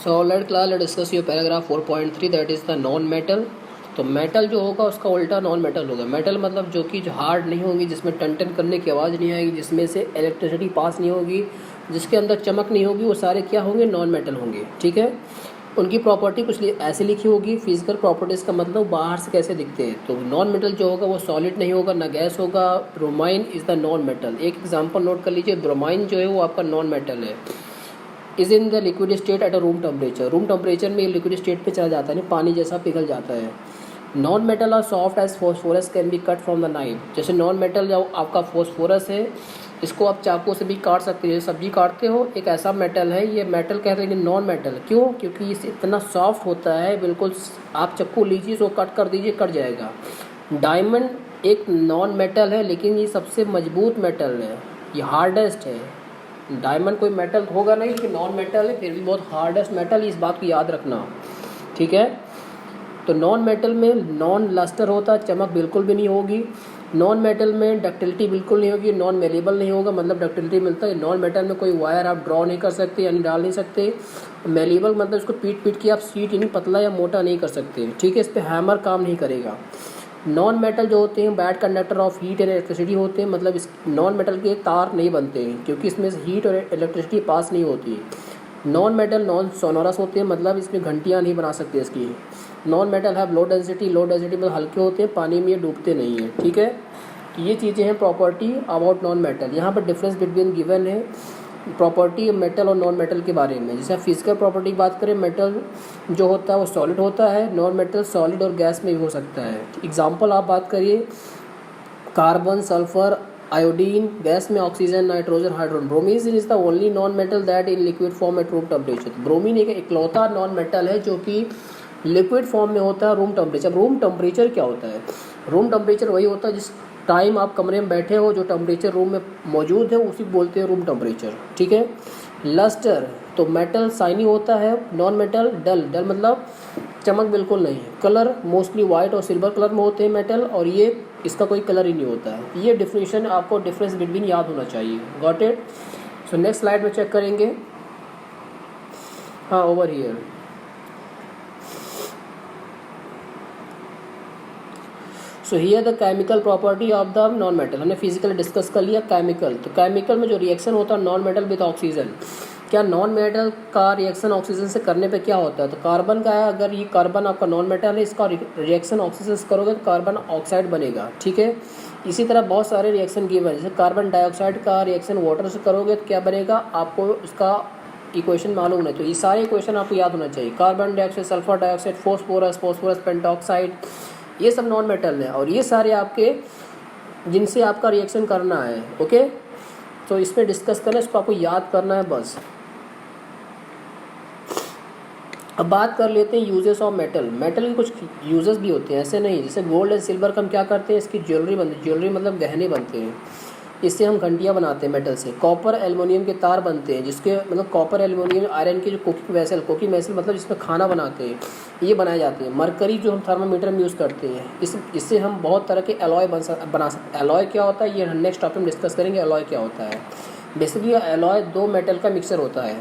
So let class let discuss your paragraph 4.3 that is the non metal. तो metal जो होगा उसका उल्टा नॉन मेटल होगा। मेटल मतलब जो कि हार्ड नहीं होगी, जिसमें टन टन करने की आवाज़ नहीं आएगी, जिसमें से इलेक्ट्रिसिटी पास नहीं होगी, जिसके अंदर चमक नहीं होगी, वो सारे क्या होंगे? नॉन मेटल होंगे। ठीक है। उनकी प्रॉपर्टी कुछ ऐसे लिखी होगी। फिजिकल प्रॉपर्टीज़ का मतलब बाहर से कैसे दिखते हैं। तो नॉन मेटल जो होगा वो सॉलिड नहीं होगा, ना गैस होगा। Bromine is the non metal. एक एग्जांपल नोट कर लीजिए, ब्रोमाइन जो है वो आपका नॉन मेटल है। Is in the liquid state at a room temperature. Room temperature में लिक्विड स्टेट पे चला जाता है, नहीं पानी जैसा पिघल जाता है। Non metal are soft as phosphorus can be cut from the knife. जैसे नॉन मेटल जो आपका फॉस्फोरस है, इसको आप चाकू से भी काट सकते हो, सब्जी काटते हो, एक ऐसा मेटल है। ये मेटल कहते हैं, लेकिन नॉन मेटल क्यों? क्योंकि इस इतना सॉफ्ट होता है, बिल्कुल आप चाकू लीजिए इसको कट कर दीजिए, कट जाएगा। डायमंड एक नॉन मेटल है, लेकिन ये सबसे मजबूत मेटल है, ये हार्डेस्ट है। डायमंड कोई मेटल होगा नहीं, लेकिन नॉन मेटल है, फिर भी बहुत हार्डेस्ट मेटल, इस बात को याद रखना। ठीक है। तो नॉन मेटल में नॉन लस्टर होता है, चमक बिल्कुल भी नहीं होगी। नॉन मेटल में डक्टिलिटी बिल्कुल नहीं होगी। नॉन मेलेबल नहीं होगा, मतलब डक्टिलिटी मिलता है। नॉन मेटल में कोई वायर आप ड्रॉ नहीं कर सकते, यानी डाल नहीं सकते। मेलेबल मतलब इसको पीट पीट के आप सीट यानी पतला या मोटा नहीं कर सकते। ठीक है। इस पर हैमर काम नहीं करेगा। नॉन मेटल जो होते हैं bad conductor of heat and electricity होते हैं, मतलब इस नॉन मेटल के तार नहीं बनते हैं, क्योंकि इसमें हीट और इलेक्ट्रिसिटी पास नहीं होती। नॉन मेटल नॉन सोनोरस होते हैं, मतलब इसमें घंटियाँ नहीं बना सकते इसकी। नॉन मेटल है लो डेंसिटी। लो डेंसिटी मतलब हल्के होते हैं, पानी में ये डूबते नहीं हैं। ठीक है। ये चीज़ें हैं प्रॉपर्टी अबाउट नॉन मेटल। यहाँ पर डिफरेंस बिटवीन गिवन है प्रॉपर्टी मेटल और नॉन मेटल के बारे में। जैसे फिजिकल प्रॉपर्टी की बात करें, मेटल जो होता है वो सॉलिड होता है। नॉन मेटल सॉलिड और गैस में भी हो सकता है। एग्जांपल आप बात करिए, कार्बन, सल्फर, आयोडीन। गैस में oxygen, nitrogen, hydrogen. Bromine is the only non metal that in liquid form at room temperature. Bromine एक इकलौता नॉन मेटल है जो कि लिक्विड फॉर्म में होता है रूम टेम्परेचर। रूम टेम्परेचर क्या होता है? रूम टेम्परेचर वही होता है जिस टाइम आप कमरे में बैठे हो, जो टेम्परेचर रूम में मौजूद है उसी बोलते हैं रूम टेम्परेचर। ठीक है। लस्टर तो मेटल शाइनी होता है। नॉन मेटल डल। डल मतलब चमक बिल्कुल नहीं है। कलर मोस्टली वाइट और सिल्वर कलर में होते हैं मेटल, और ये इसका कोई कलर ही नहीं होता है। ये डिफिनेशन आपको डिफरेंस बिटवीन याद होना चाहिए। Got it? So next slide में चेक करेंगे। हाँ, over here. So here the chemical property of the non metal. हमने फिजिकल डिस्कस कर लिया। केमिकल, तो केमिकल में जो रिएक्शन होता है नॉन मेटल विद ऑक्सीजन, क्या नॉन मेटल का रिएक्शन ऑक्सीजन से करने पे क्या होता है? तो कार्बन का है, अगर ये कार्बन आपका नॉन मेटल है, इसका रिएक्शन ऑक्सीजन से करोगे तो कार्बन ऑक्साइड बनेगा। ठीक है। इसी तरह बहुत सारे रिएक्शन गिवन है, जैसे कार्बन डाइऑक्साइड का रिएक्शन वाटर से करोगे तो क्या बनेगा, आपको उसका इक्वेशन मालूम नहीं, तो ये सारे इक्वेशन आपको याद होना चाहिए। Carbon dioxide, sulphur dioxide, phosphorus, phosphorus pentoxide, ये सब नॉन मेटल है, और ये सारे आपके जिनसे आपका रिएक्शन करना है। ओके। तो इसमें डिस्कस करना, इसको आपको याद करना है बस। अब बात कर लेते हैं यूजेस ऑफ मेटल। मेटल के कुछ यूजेस भी होते हैं, ऐसे नहीं। जैसे गोल्ड एंड सिल्वर का हम क्या करते हैं, इसकी ज्वेलरी बनती है। ज्वेलरी मतलब गहने बनते हैं, इससे हम घंटियाँ बनाते हैं मेटल से। कॉपर एल्युमिनियम के तार बनते हैं, जिसके मतलब कॉपर एल्युमिनियम आयरन की जो कुकिंग वेसल मतलब जिसमें खाना बनाते हैं, ये बनाए जाते हैं। मरकरी जो हम थर्मामीटर में यूज़ करते हैं, इससे हम बहुत तरह के एलॉय बना सकते हैं। एलॉय क्या होता है, ये नेक्स्ट टॉपिक में डिस्कस करेंगे एलॉय क्या होता है। बेसिकली एलॉय दो मेटल का मिक्सर होता है।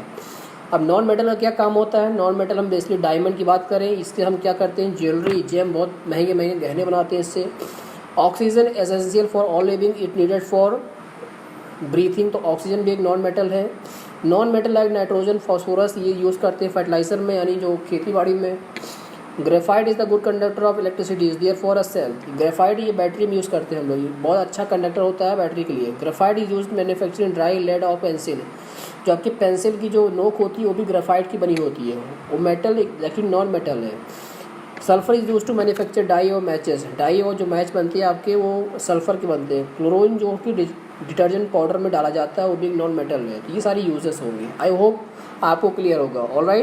अब नॉन मेटल का क्या काम होता है? नॉन मेटल हम बेसिकली डायमंड की बात करें, इससे हम क्या करते हैं, ज्वेलरी, जेम, बहुत महंगे महंगे गहने बनाते हैं इससे। Oxygen essential for all living, it needed for breathing, तो ऑक्सीजन भी एक नॉन मेटल है। Non metal like nitrogen, phosphorus, ये यूज़ करते हैं फर्टिलाइजर में, यानी जो खेती बाड़ी में। Graphite is the good conductor of electricity, is there for a cell. Graphite ये बैटरी में यूज़ करते हैं हम लोग, बहुत अच्छा कंडक्टर होता है बैटरी के लिए। Graphite is use manufacturing dry laid off pencil. जो आपकी पेंसिल की जो नोक होती है वो भी ग्रेफाइट की बनी होती है, वो मेटल लेकिन नॉन मेटल है। Sulphur is use to manufacture dye और मैचेस। डाई और जो मैच बनती है आपके, वो सल्फर के बनते हैं। क्लोरीन जो कि डिटर्जेंट पाउडर में डाला जाता है, वो भी नॉन मेटल है। तो ये सारी यूजेस होंगे। आई होप आपको क्लियर होगा। ऑलराइट।